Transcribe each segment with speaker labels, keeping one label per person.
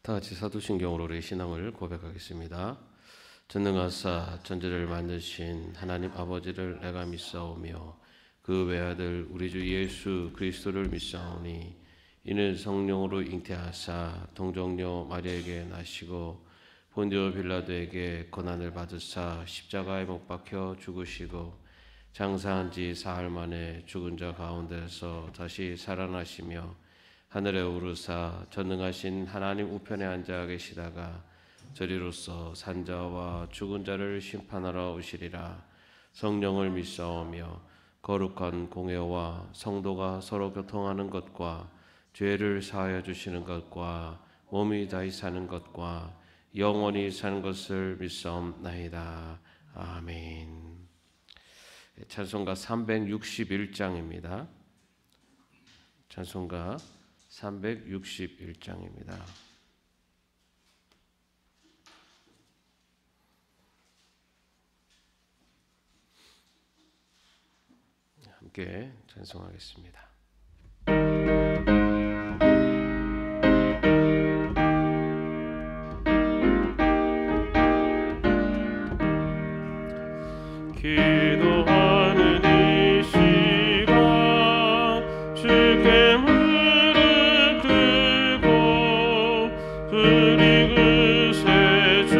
Speaker 1: 다 같이 사도신경으로 우리의 신앙을 고백하겠습니다. 전능하사 천지를 만드신 하나님 아버지를 내가 믿사오며 그 외아들 우리 주 예수 그리스도를 믿사오니 이는 성령으로 잉태하사 동정녀 마리아에게 나시고 본디오 빌라도에게 고난을 받으사 십자가에 못 박혀 죽으시고 장사한 지 사흘 만에 죽은 자 가운데서 다시 살아나시며 하늘에 오르사 전능하신 하나님 우편에 앉아 계시다가 저리로서 산자와 죽은 자를 심판하러 오시리라. 성령을 믿사오며 거룩한 공회와 성도가 서로 교통하는 것과 죄를 사하여 주시는 것과 몸이 다시 사는 것과 영원히 사는 것을 믿사옵나이다. 아멘. 찬송가 361장입니다. 찬송가 361장입니다. 함께 찬송하겠습니다.
Speaker 2: 기도하는 이 시간 주께 무릎 꿇고 우리 그새 주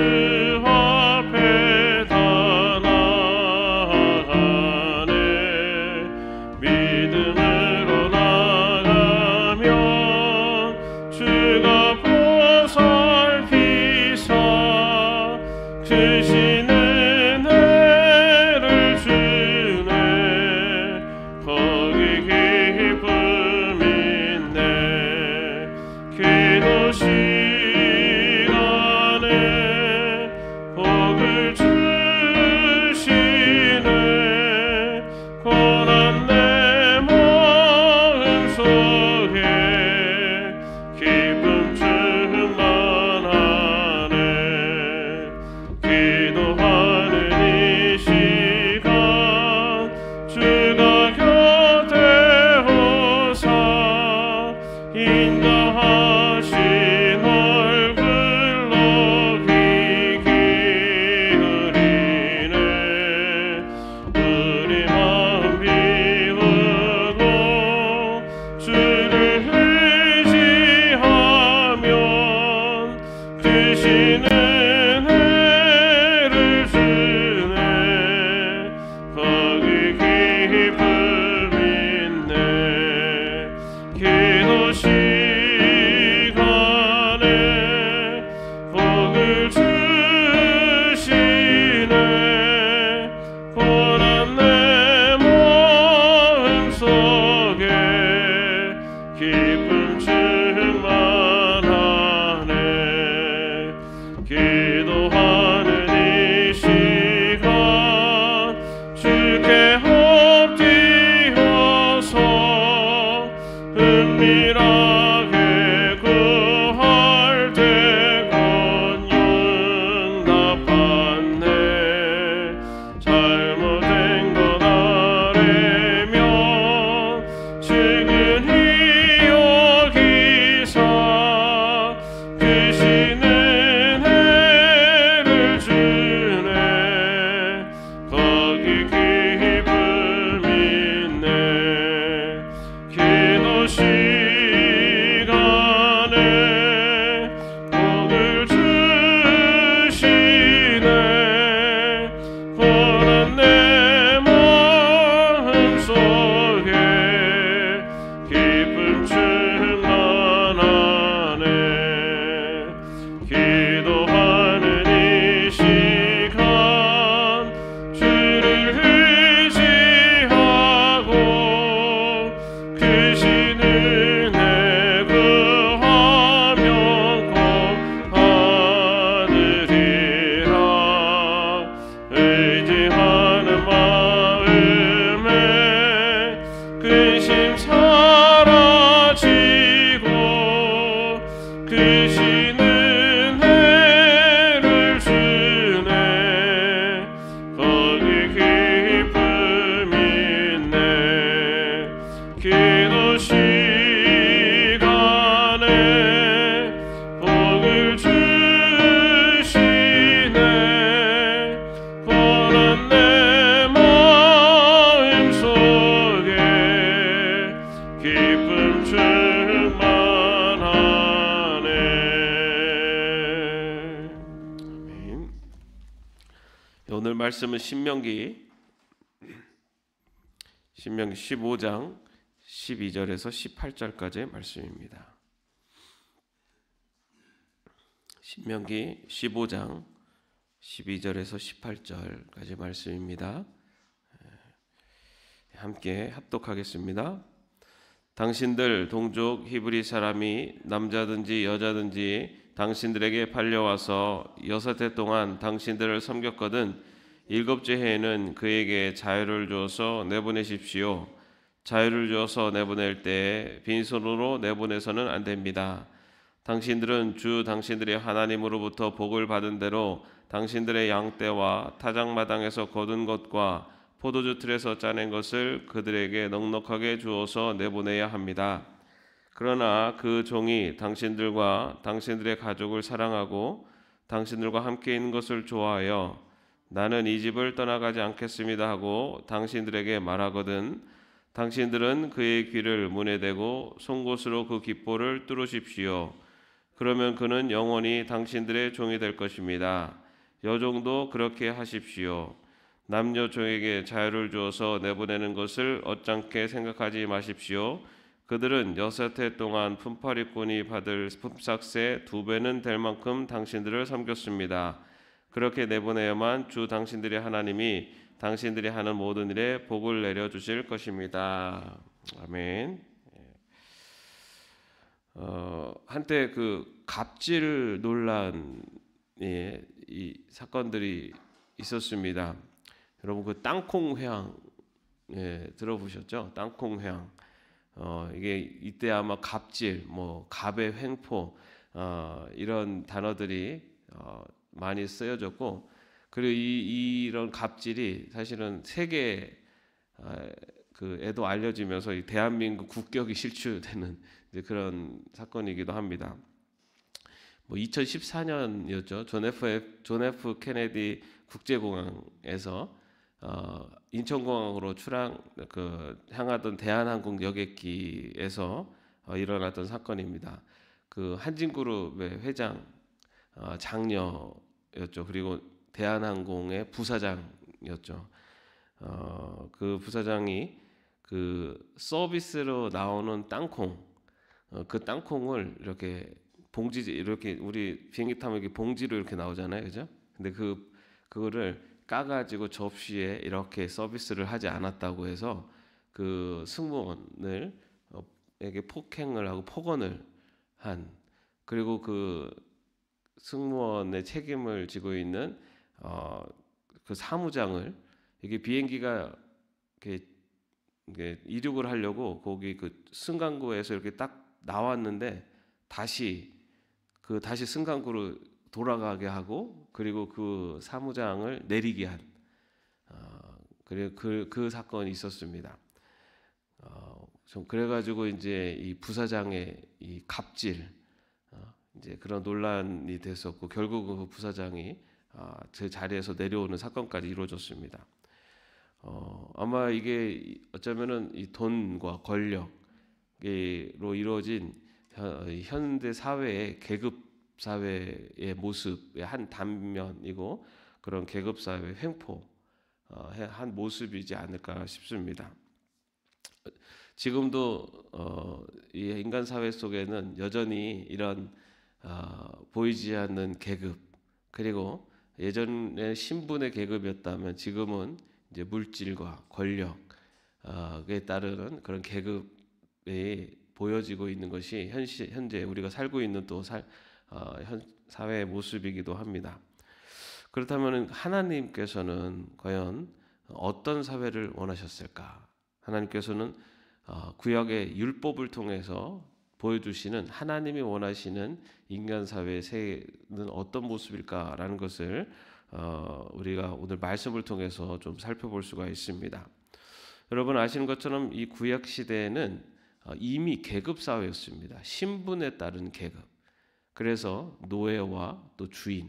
Speaker 2: 앞에 다 나아가네. 믿음으로 나가면 주가 보살피사 크신 기도 시간에 복을 기쁨 충만하네.
Speaker 1: 아멘. 오늘 말씀은 신명기 15장 12절에서 18절까지의 말씀입니다. 신명기 15장 12절에서 18절까지 말씀입니다. 함께 합독하겠습니다. 당신들 동족 히브리 사람이 남자든지 여자든지 당신들에게 팔려와서 6해 동안 당신들을 섬겼거든 7째 해에는 그에게 자유를 주어서 내보내십시오. 자유를 주어서 내보낼 때 빈손으로 내보내서는 안 됩니다. 당신들은 주 당신들의 하나님으로부터 복을 받은 대로 당신들의 양떼와 타작마당에서 거둔 것과 포도주 틀에서 짜낸 것을 그들에게 넉넉하게 주어서 내보내야 합니다. 그러나 그 종이 당신들과 당신들의 가족을 사랑하고 당신들과 함께 있는 것을 좋아하여 나는 이 집을 떠나가지 않겠습니다 하고 당신들에게 말하거든 당신들은 그의 귀를 문에 대고 송곳으로 그 깃볼을 뚫으십시오. 그러면 그는 영원히 당신들의 종이 될 것입니다. 여종도 그렇게 하십시오. 남녀 종에게 자유를 주어서 내보내는 것을 어짱게 생각하지 마십시오. 그들은 6해 동안 품팔이꾼이 받을 품삯의 2배는 될 만큼 당신들을 섬겼습니다. 그렇게 내보내야만 주 당신들의 하나님이 당신들이 하는 모든 일에 복을 내려주실 것입니다. 아멘. 한때 그 갑질 논란의 이 사건들이 있었습니다. 여러분 그 땅콩회항 들어보셨죠? 땅콩회항. 이게 이때 아마 갑질, 뭐 갑의 횡포 이런 단어들이 많이 쓰여졌고, 그리고 이런 갑질이 사실은 세계 에도 알려지면서 이 대한민국 국격이 실추되는 이제 그런 사건이기도 합니다. 뭐 2014년이었죠. 존 F 케네디 국제공항에서 인천공항으로 향하던 대한항공 여객기에서 일어났던 사건입니다. 그 한진그룹의 회장 장녀였죠. 그리고 대한항공의 부사장이었죠. 그 부사장이 그 서비스로 나오는 땅콩, 그 땅콩을 이렇게 봉지, 이렇게 우리 비행기 타면 이렇게 봉지로 이렇게 나오잖아요, 그죠? 근데 그거를 까가지고 접시에 이렇게 서비스를 하지 않았다고 해서 그 승무원을 에게 폭행을 하고 폭언을 한, 그리고 그 승무원의 책임을 지고 있는 그 사무장을, 이게 비행기가 이렇게 이륙을 하려고 거기 그 승강구에서 이렇게 딱 나왔는데 다시 승강구로 돌아가게 하고, 그리고 그 사무장을 내리게 한 그리고 그 사건이 있었습니다. 좀 그래가지고 이제 이 부사장의 이 갑질 이제 그런 논란이 됐었고, 결국 그 부사장이 제 자리에서 내려오는 사건까지 이루어졌습니다. 아마 이게 어쩌면은 이 돈과 권력으로 이루어진 현대 사회의 계급 사회의 모습의 한 단면이고, 그런 계급 사회의 횡포 한 모습이지 않을까 싶습니다. 지금도 이 인간 사회 속에는 여전히 이런 보이지 않는 계급, 그리고 예전에 신분의 계급이었다면 지금은 이제 물질과 권력에 따르는 그런 계급이 보여지고 있는 것이 현재 우리가 살고 있는 또 사회의 모습이기도 합니다. 그렇다면 하나님께서는 과연 어떤 사회를 원하셨을까? 하나님께서는 구약의 율법을 통해서 보여주시는 하나님이 원하시는 인간 사회의 세계는 어떤 모습일까라는 것을 우리가 오늘 말씀을 통해서 좀 살펴볼 수가 있습니다. 여러분 아시는 것처럼 이 구약 시대에는 이미 계급 사회였습니다. 신분에 따른 계급. 그래서 노예와 또 주인,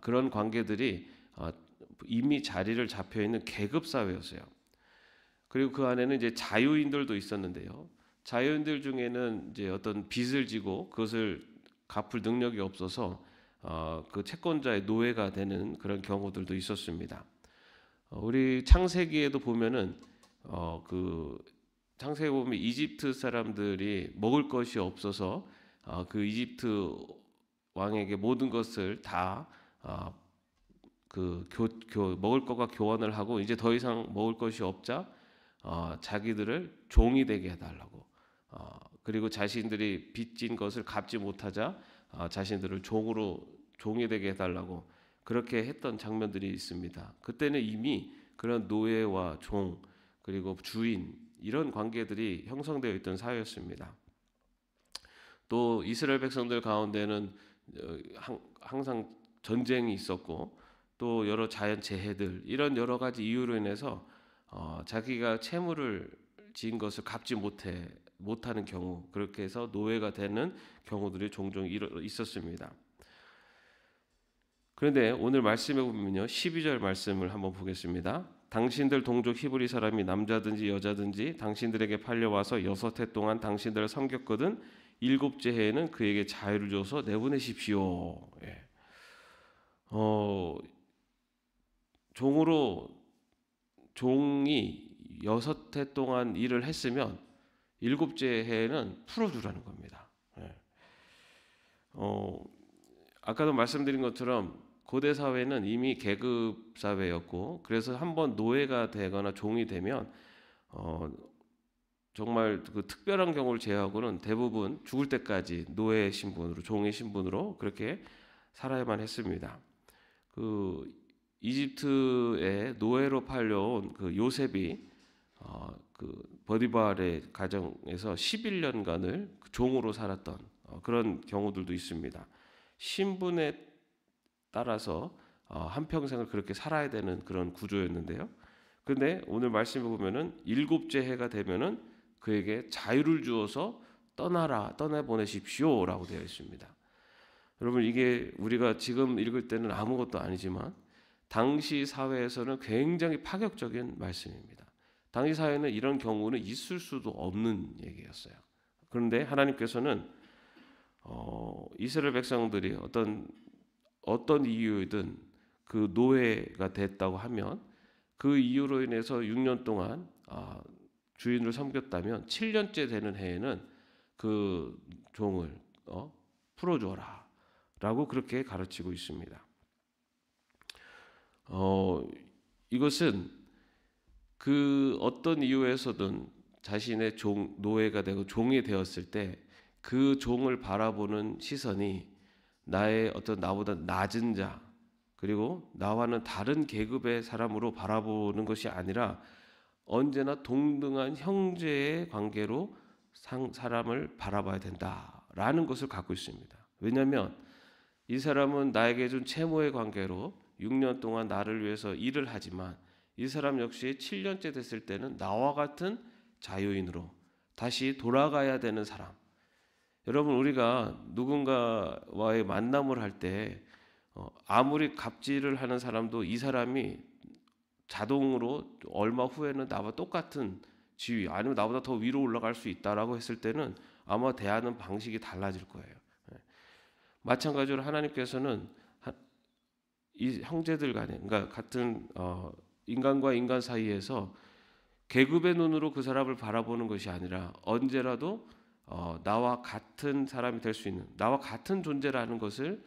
Speaker 1: 그런 관계들이 이미 자리를 잡혀 있는 계급 사회였어요. 그리고 그 안에는 이제 자유인들도 있었는데요. 자유인들 중에는 이제 어떤 빚을 지고 그것을 갚을 능력이 없어서 그 채권자의 노예가 되는 그런 경우들도 있었습니다. 우리 창세기에도 보면은 그 창세기 보면 이집트 사람들이 먹을 것이 없어서 그 이집트 왕에게 모든 것을 다 먹을 것과 교환을 하고 이제 더 이상 먹을 것이 없자 자기들을 종이 되게 해달라고 그리고 자신들이 빚진 것을 갚지 못하자 자신들을 종이 되게 해달라고 그렇게 했던 장면들이 있습니다. 그때는 이미 그런 노예와 종 그리고 주인 이런 관계들이 형성되어 있던 사회였습니다. 또 이스라엘 백성들 가운데는 항상 전쟁이 있었고 또 여러 자연 재해들 이런 여러 가지 이유로 인해서 자기가 채무를 지은 것을 갚지 못하는 경우 그렇게 해서 노예가 되는 경우들이 종종 있었습니다. 그런데 오늘 말씀에 보면요 12절 말씀을 한번 보겠습니다. 당신들 동족 히브리 사람이 남자든지 여자든지 당신들에게 팔려와서 6해 동안 당신들을 섬겼거든 7째 해에는 그에게 자유를 줘서 내보내십시오. 예. 종이 6해 동안 일을 했으면 7째 해에는 풀어주라는 겁니다. 예. 아까도 말씀드린 것처럼 고대 사회는 이미 계급 사회였고 그래서 한번 노예가 되거나 종이 되면 정말 그 특별한 경우를 제외하고는 대부분 죽을 때까지 노예 신분으로 종의 신분으로 그렇게 살아야만 했습니다. 그 이집트에 노예로 팔려온 그 요셉이 그 버디발의 가정에서 11년간을 종으로 살았던 그런 경우들도 있습니다. 신분에 따라서 한평생을 그렇게 살아야 되는 그런 구조였는데요. 그런데 오늘 말씀에 보면은 7째 해가 되면은 그에게 자유를 주어서 떠내보내십시오라고 되어 있습니다. 여러분 이게 우리가 지금 읽을 때는 아무것도 아니지만 당시 사회에서는 굉장히 파격적인 말씀입니다. 당시 사회는 이런 경우는 있을 수도 없는 얘기였어요. 그런데 하나님께서는 이스라엘 백성들이 어떤 이유든 그 노예가 됐다고 하면 그 이유로 인해서 6년 동안 주인을 섬겼다면 7년째 되는 해에는 그 종을 풀어줘라 라고 그렇게 가르치고 있습니다. 이것은 그 어떤 이유에서든 자신의 노예가 되고 종이 되었을 때 그 종을 바라보는 시선이 나의 나보다 낮은 자 그리고 나와는 다른 계급의 사람으로 바라보는 것이 아니라 언제나 동등한 형제의 관계로 사람을 바라봐야 된다라는 것을 갖고 있습니다. 왜냐하면 이 사람은 나에게 준 채무의 관계로 6년 동안 나를 위해서 일을 하지만 이 사람 역시 7년째 됐을 때는 나와 같은 자유인으로 다시 돌아가야 되는 사람. 여러분 우리가 누군가와의 만남을 할 때 아무리 갑질을 하는 사람도 이 사람이 자동으로 얼마 후에는 나와 똑같은 지위 아니면 나보다 더 위로 올라갈 수 있다라고 했을 때는 아마 대하는 방식이 달라질 거예요. 마찬가지로 하나님께서는 이 형제들 간에 그러니까 같은 인간과 인간 사이에서 계급의 눈으로 그 사람을 바라보는 것이 아니라 언제라도 나와 같은 사람이 될 수 있는 나와 같은 존재라는 것을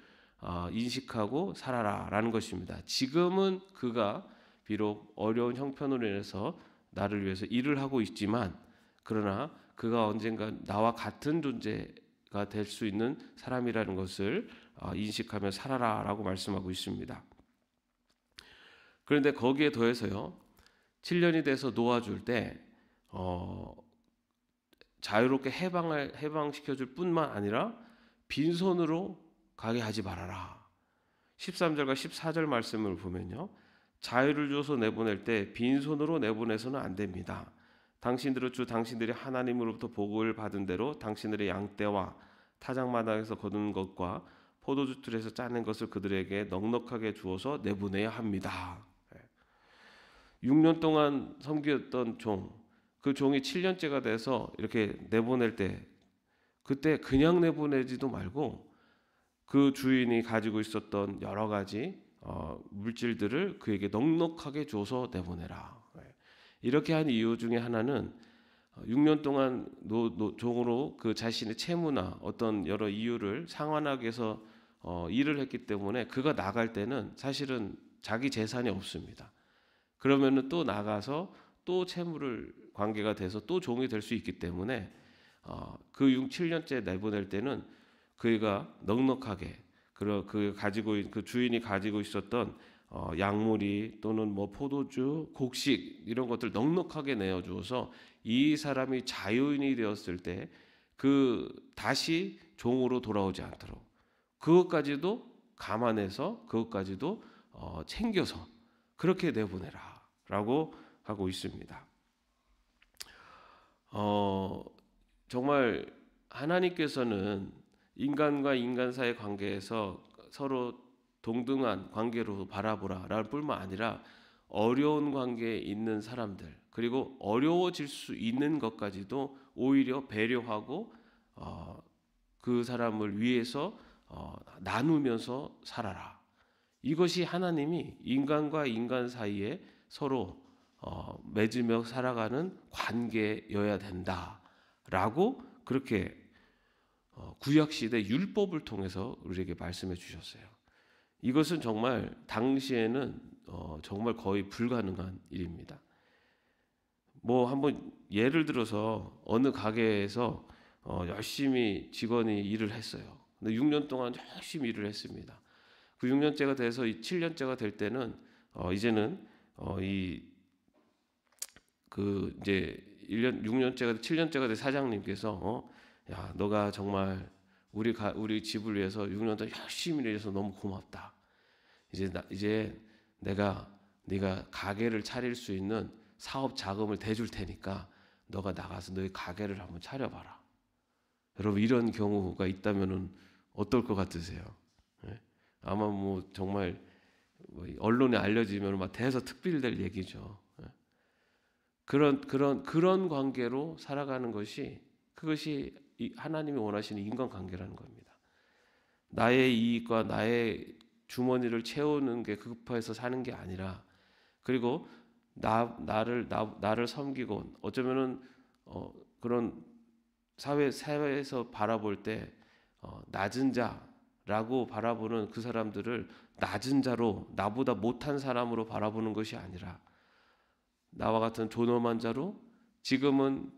Speaker 1: 인식하고 살아라라는 것입니다. 지금은 그가 비록 어려운 형편으로 인해서 나를 위해서 일을 하고 있지만 그러나 그가 언젠가 나와 같은 존재가 될 수 있는 사람이라는 것을 인식하며 살아라라고 말씀하고 있습니다. 그런데 거기에 더해서요 7년이 돼서 놓아줄 때 자유롭게 해방시켜줄 뿐만 아니라 빈손으로 가게 하지 말아라. 13절과 14절 말씀을 보면요 자유를 줘서 내보낼 때 빈손으로 내보내서는 안 됩니다. 당신들의 주 당신들이 하나님으로부터 복을 받은 대로 당신들의 양떼와 타작마당에서 거둔 것과 포도주 틀에서 짜낸 것을 그들에게 넉넉하게 주어서 내보내야 합니다. 6년 동안 섬겼던 종 그 종이 7년째가 돼서 이렇게 내보낼 때 그때 그냥 내보내지도 말고 그 주인이 가지고 있었던 여러 가지 물질들을 그에게 넉넉하게 줘서 내보내라. 이렇게 한 이유 중에 하나는 6년 동안 종으로 그 자신의 채무나 어떤 여러 이유를 상환하기 위해서 일을 했기 때문에 그가 나갈 때는 사실은 자기 재산이 없습니다. 그러면은 또 나가서 또 채무를 관계가 돼서 또 종이 될 수 있기 때문에 그 7년째 내보낼 때는 그가 넉넉하게 그 주인이 가지고 있었던 약물이 또는 뭐 포도주, 곡식 이런 것들 넉넉하게 내어 주어서 이 사람이 자유인이 되었을 때 다시 종으로 돌아오지 않도록 그것까지도 감안해서 그것까지도 챙겨서 그렇게 내보내라라고 하고 있습니다. 정말 하나님께서는 인간과 인간 사이의 관계에서 서로 동등한 관계로 바라보라라는 뿐만 아니라 어려운 관계에 있는 사람들 그리고 어려워질 수 있는 것까지도 오히려 배려하고 그 사람을 위해서 나누면서 살아라. 이것이 하나님이 인간과 인간 사이에 서로 맺으며 살아가는 관계여야 된다라고 그렇게 구약시대 율법을 통해서 우리에게 말씀해 주셨어요. 이것은 정말 당시에는 정말 거의 불가능한 일입니다. 뭐 한번 예를 들어서 어느 가게에서 열심히 직원이 일을 했어요. 근데 6년 동안 열심히 일을 했습니다. 그 6년째가 돼서 7년째가 될 때는 이제는 이제 6년째가 7년째가 된 사장님께서 야, 너가 정말 우리 집을 위해서 6년 동안 열심히 일해서 너무 고맙다. 이제 네가 가게를 차릴 수 있는 사업 자금을 대줄 테니까 너가 나가서 너희 가게를 한번 차려봐라. 여러분 이런 경우가 있다면은 어떨 것 같으세요? 네? 아마 뭐 정말 언론에 알려지면 막 대서특필될 얘기죠. 네? 그런 관계로 살아가는 그것이 하나님이 원하시는 인간관계라는 겁니다. 나의 이익과 나의 주머니를 채우는 게 급해서 사는 게 아니라 그리고 나를 섬기고 어쩌면은 그런 사회에서 바라볼 때 낮은 자라고 바라보는 그 사람들을 낮은 자로 나보다 못한 사람으로 바라보는 것이 아니라 나와 같은 존엄한 자로 지금은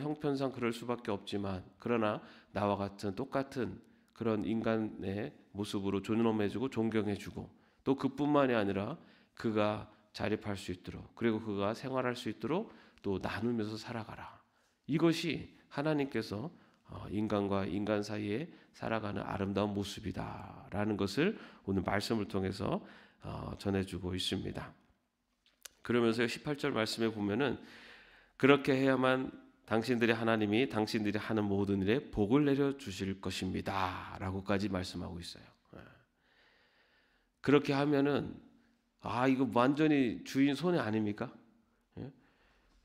Speaker 1: 형편상 그럴 수밖에 없지만 그러나 나와 같은 똑같은 그런 인간의 모습으로 존엄해주고 존경해주고 또 그뿐만이 아니라 그가 자립할 수 있도록 그리고 그가 생활할 수 있도록 또 나누면서 살아가라. 이것이 하나님께서 인간과 인간 사이에 살아가는 아름다운 모습이다라는 것을 오늘 말씀을 통해서 전해주고 있습니다. 그러면서 18절 말씀에 보면은 그렇게 해야만 하나님이 당신들이 하는 모든 일에 복을 내려 주실 것입니다. 라고까지 말씀하고 있어요. 그렇게 하면은 이거 완전히 주인 손해 아닙니까?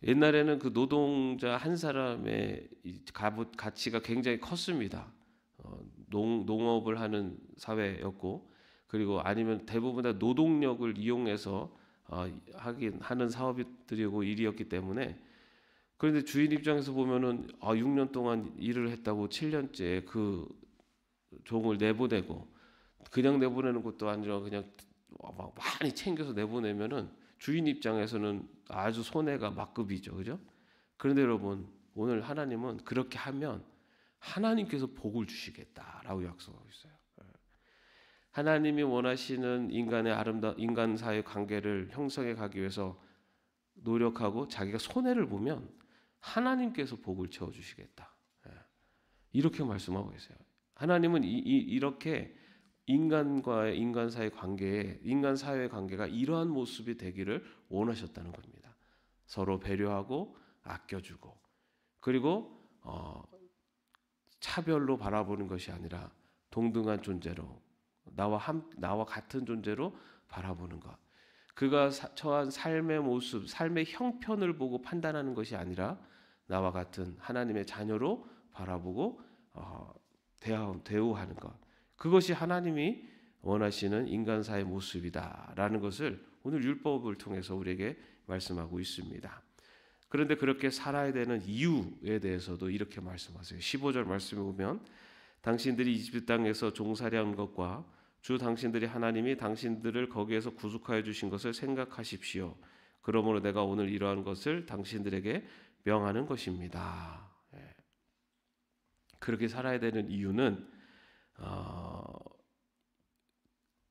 Speaker 1: 옛날에는 그 노동자 한 사람의 가치가 굉장히 컸습니다. 농업을 하는 사회였고 그리고 아니면 대부분 다 노동력을 이용해서 하는 사업들이고 일이었기 때문에 그런데 주인 입장에서 보면은 6년 동안 일을 했다고 7년째 그 종을 내보내고 그냥 내보내는 것도 아니라 그냥 많이 챙겨서 내보내면은 주인 입장에서는 아주 손해가 막급이죠, 그죠? 그런데 여러분 오늘 하나님은 그렇게 하면 하나님께서 복을 주시겠다라고 약속하고 있어요. 하나님이 원하시는 인간 사회 관계를 형성해 가기 위해서 노력하고 자기가 손해를 보면 하나님께서 복을 채워 주시겠다. 이렇게 말씀하고 계세요. 하나님은 이렇게 인간과의 인간 사회 관계에 인간 사회 관계가 이러한 모습이 되기를 원하셨다는 겁니다. 서로 배려하고 아껴주고 그리고 차별로 바라보는 것이 아니라 동등한 존재로 나와 같은 존재로 바라보는 것. 그가 처한 삶의 모습, 삶의 형편을 보고 판단하는 것이 아니라 나와 같은 하나님의 자녀로 바라보고 대우하는 것. 그것이 하나님이 원하시는 인간사의 모습이다라는 것을 오늘 율법을 통해서 우리에게 말씀하고 있습니다. 그런데 그렇게 살아야 되는 이유에 대해서도 이렇게 말씀하세요. 15절 말씀에 보면 당신들이 이집트 땅에서 종살이한 것과 주 당신들이 하나님이 당신들을 거기에서 구속하여 주신 것을 생각하십시오. 그러므로 내가 오늘 이러한 것을 당신들에게 명하는 것입니다. 그렇게 살아야 되는 이유는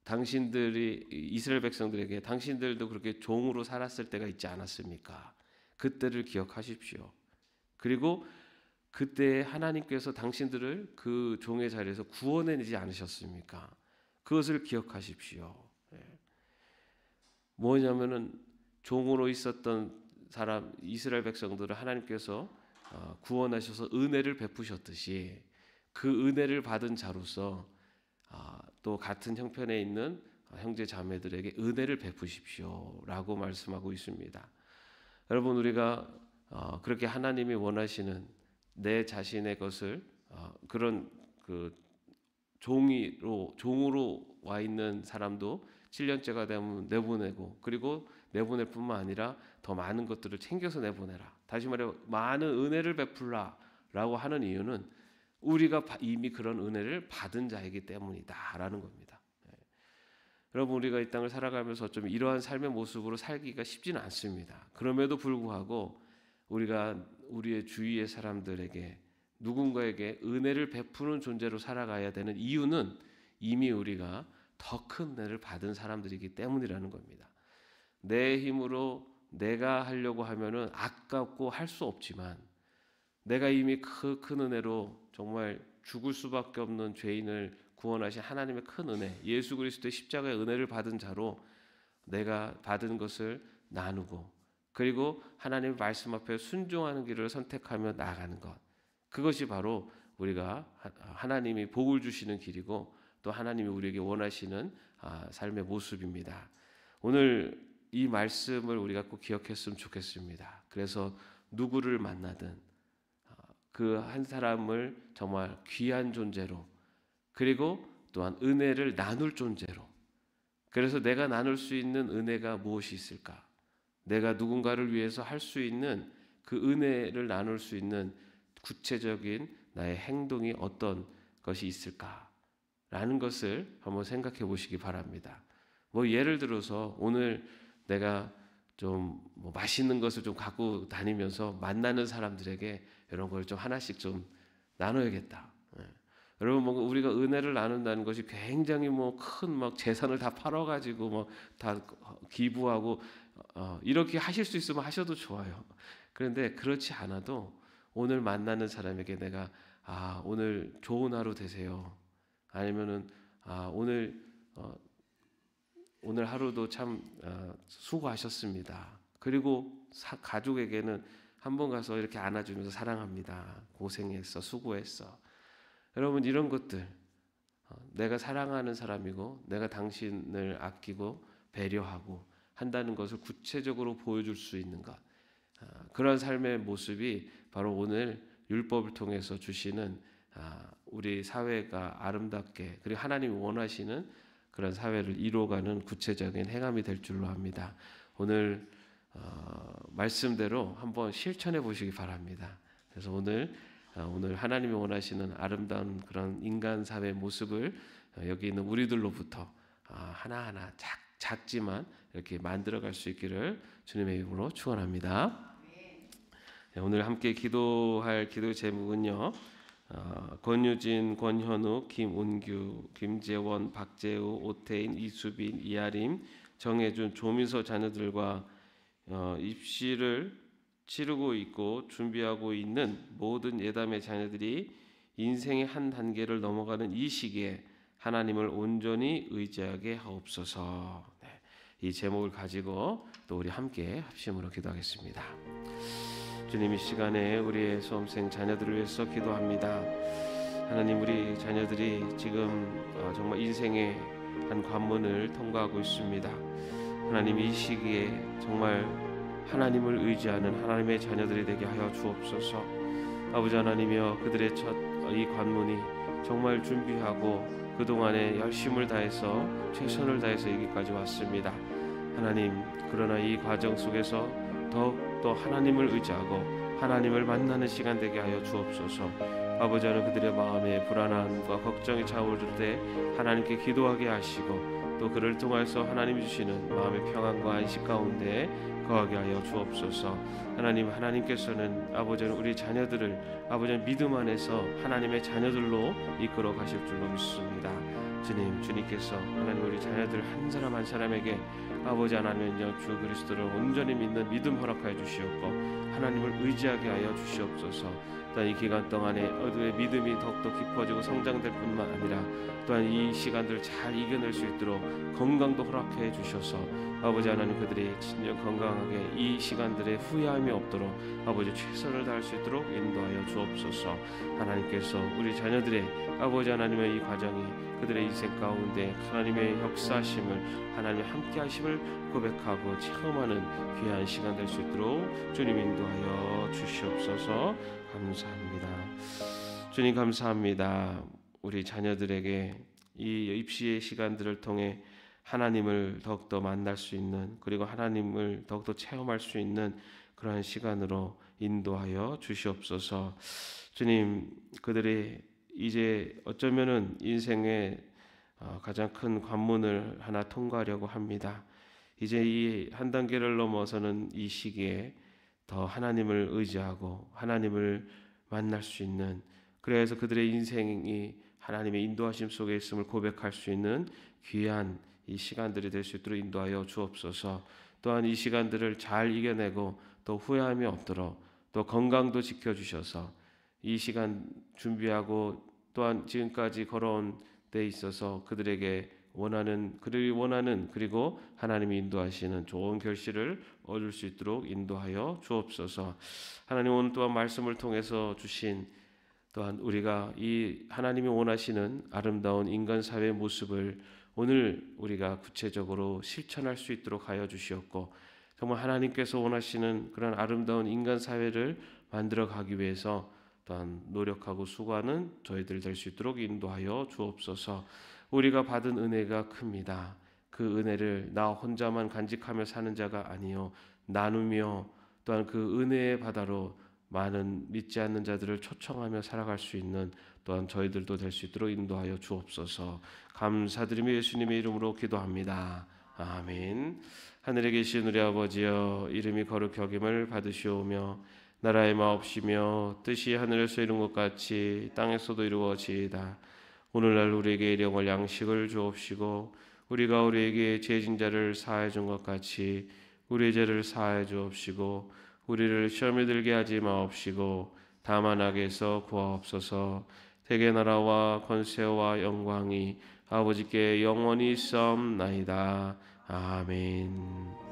Speaker 1: 당신들이 이스라엘 백성들에게 당신들도 그렇게 종으로 살았을 때가 있지 않았습니까? 그때를 기억하십시오. 그리고 그때 하나님께서 당신들을 그 종의 자리에서 구원해내지 않으셨습니까? 그것을 기억하십시오. 뭐냐면은 종으로 있었던 사람 이스라엘 백성들을 하나님께서 구원하셔서 은혜를 베푸셨듯이 그 은혜를 받은 자로서 또 같은 형편에 있는 형제 자매들에게 은혜를 베푸십시오라고 말씀하고 있습니다. 여러분 우리가 그렇게 하나님이 원하시는 내 자신의 것을 그런 그 종으로 와 있는 사람도 7년째가 되면 내보내고 그리고 내보낼 뿐만 아니라 더 많은 것들을 챙겨서 내보내라. 다시 말해 많은 은혜를 베풀라라고 하는 이유는 우리가 이미 그런 은혜를 받은 자이기 때문이다라는 겁니다. 여러분 우리가 이 땅을 살아가면서 좀 이러한 삶의 모습으로 살기가 쉽지는 않습니다. 그럼에도 불구하고 우리가 우리의 주위의 사람들에게 누군가에게 은혜를 베푸는 존재로 살아가야 되는 이유는 이미 우리가 더 큰 은혜를 받은 사람들이기 때문이라는 겁니다. 내 힘으로 내가 하려고 하면은 아깝고 할 수 없지만 내가 이미 그 큰 은혜로 정말 죽을 수밖에 없는 죄인을 구원하신 하나님의 큰 은혜, 예수 그리스도의 십자가의 은혜를 받은 자로 내가 받은 것을 나누고 그리고 하나님의 말씀 앞에 순종하는 길을 선택하며 나아가는 것. 그것이 바로 우리가 하나님이 복을 주시는 길이고 또 하나님이 우리에게 원하시는 삶의 모습입니다. 오늘 이 말씀을 우리가 꼭 기억했으면 좋겠습니다. 그래서 누구를 만나든 그 한 사람을 정말 귀한 존재로 그리고 또한 은혜를 나눌 존재로 그래서 내가 나눌 수 있는 은혜가 무엇이 있을까? 내가 누군가를 위해서 할 수 있는 그 은혜를 나눌 수 있는 구체적인 나의 행동이 어떤 것이 있을까라는 것을 한번 생각해 보시기 바랍니다. 뭐 예를 들어서 오늘 내가 좀 뭐 맛있는 것을 좀 갖고 다니면서 만나는 사람들에게 이런 걸 좀 하나씩 좀 나눠야겠다. 여러분 뭐 우리가 은혜를 나눈다는 것이 굉장히 뭐 큰 막 재산을 다 팔아가지고 뭐 다 기부하고 이렇게 하실 수 있으면 하셔도 좋아요. 그런데 그렇지 않아도 오늘 만나는 사람에게 내가 오늘 좋은 하루 되세요. 아니면은 오늘 하루도 참 수고하셨습니다. 그리고 가족에게는 한번 가서 이렇게 안아주면서 사랑합니다. 고생했어, 수고했어. 여러분 이런 것들 내가 사랑하는 사람이고 내가 당신을 아끼고 배려하고 한다는 것을 구체적으로 보여줄 수 있는 것. 그런 삶의 모습이 바로 오늘 율법을 통해서 주시는 우리 사회가 아름답게 그리고 하나님이 원하시는 그런 사회를 이루어가는 구체적인 행함이 될 줄로 압니다. 오늘 말씀대로 한번 실천해 보시기 바랍니다. 그래서 오늘 하나님이 원하시는 아름다운 그런 인간 사회의 모습을 여기 있는 우리들로부터 하나하나 작지만 이렇게 만들어갈 수 있기를 주님의 이름으로 축원합니다. 오늘 함께 기도할 기도 제목은요. 권유진, 권현욱, 김운규, 김재원, 박재우, 오태인, 이수빈, 이아림, 정혜준, 조민서 자녀들과 입시를 치르고 있고 준비하고 있는 모든 예담의 자녀들이 인생의 한 단계를 넘어가는 이 시기에 하나님을 온전히 의지하게 하옵소서. 이 제목을 가지고 또 우리 함께 합심으로 기도하겠습니다. 주님, 이 시간에 우리의 수험생 자녀들을 위해서 기도합니다. 하나님, 우리 자녀들이 지금 정말 인생의 한 관문을 통과하고 있습니다. 하나님 이 시기에 정말 하나님을 의지하는 하나님의 자녀들이 되게 하여 주옵소서. 아버지 하나님이여, 그들의 첫 이 관문이 정말 준비하고 그동안에 열심을 다해서 최선을 다해서 여기까지 왔습니다. 하나님, 그러나 이 과정 속에서 더욱더 하나님을 의지하고 하나님을 만나는 시간 되게 하여 주옵소서. 아버지 하나님, 그들의 마음에 불안함과 걱정이 차오를 때 하나님께 기도하게 하시고 또 그를 통해서 하나님이 주시는 마음의 평안과 안식 가운데 거하게 하여 주옵소서. 하나님, 하나님께서는 아버지 우리 자녀들을 아버지 믿음 안에서 하나님의 자녀들로 이끌어 가실 줄로 믿습니다. 주님께서 하나님 우리 자녀들 한 사람 한 사람에게 아버지 하나님은요 주 그리스도를 온전히 믿는 믿음 허락하여 주시옵고 하나님을 의지하게 하여 주시옵소서. 또한 이 기간 동안에 어두의 믿음이 더욱더 깊어지고 성장될 뿐만 아니라 또한 이 시간들을 잘 이겨낼 수 있도록 건강도 허락해 주셔서 아버지 하나님 그들이 진정 건강하게 이 시간들에 후회함이 없도록 아버지 최선을 다할 수 있도록 인도하여 주옵소서. 하나님께서 우리 자녀들의 아버지 하나님의 이 과정이 그들의 인생 가운데 하나님의 역사하심을 하나님의 함께하심을 고백하고 체험하는 귀한 시간 될 수 있도록 주님 인도하여 주시옵소서. 감사합니다. 주님 감사합니다. 우리 자녀들에게 이 입시의 시간들을 통해 하나님을 더욱더 만날 수 있는 그리고 하나님을 더욱더 체험할 수 있는 그러한 시간으로 인도하여 주시옵소서. 주님, 그들이 이제 어쩌면은 인생의 가장 큰 관문을 하나 통과하려고 합니다. 이제 이 한 단계를 넘어서는 이 시기에 더 하나님을 의지하고 하나님을 만날 수 있는, 그래서 그들의 인생이 하나님의 인도하심 속에 있음을 고백할 수 있는 귀한 이 시간들이 될 수 있도록 인도하여 주옵소서. 또한 이 시간들을 잘 이겨내고 또 후회함이 없도록 또 건강도 지켜주셔서 이 시간 준비하고 또한 지금까지 걸어온 데 있어서 그들에게 그들이 원하는 그리고 하나님이 인도하시는 좋은 결실을 얻을 수 있도록 인도하여 주옵소서. 하나님, 오늘 또한 말씀을 통해서 주신 또한 우리가 이 하나님이 원하시는 아름다운 인간 사회의 모습을 오늘 우리가 구체적으로 실천할 수 있도록 하여 주시옵고 정말 하나님께서 원하시는 그런 아름다운 인간 사회를 만들어 가기 위해서 또한 노력하고 수고하는 저희들 될 수 있도록 인도하여 주옵소서. 우리가 받은 은혜가 큽니다. 그 은혜를 나 혼자만 간직하며 사는 자가 아니요 나누며 또한 그 은혜의 바다로 많은 믿지 않는 자들을 초청하며 살아갈 수 있는 또한 저희들도 될 수 있도록 인도하여 주옵소서. 감사드리며 예수님의 이름으로 기도합니다. 아멘. 하늘에 계신 우리 아버지여, 이름이 거룩히 여김을 받으시오며 나라의 마옵시며 뜻이 하늘에서 이룬 것 같이 땅에서도 이루어지이다. 오늘날 우리에게 일용할 양식을 주옵시고 우리가 우리에게 죄진 자를 사하여 준 것 같이 우리의 죄를 사하여 주옵시고 우리를 시험에 들게 하지 마옵시고 다만 악에서 구하옵소서. 대개 나라와 권세와 영광이 아버지께 영원히 있사옵나이다. 아멘.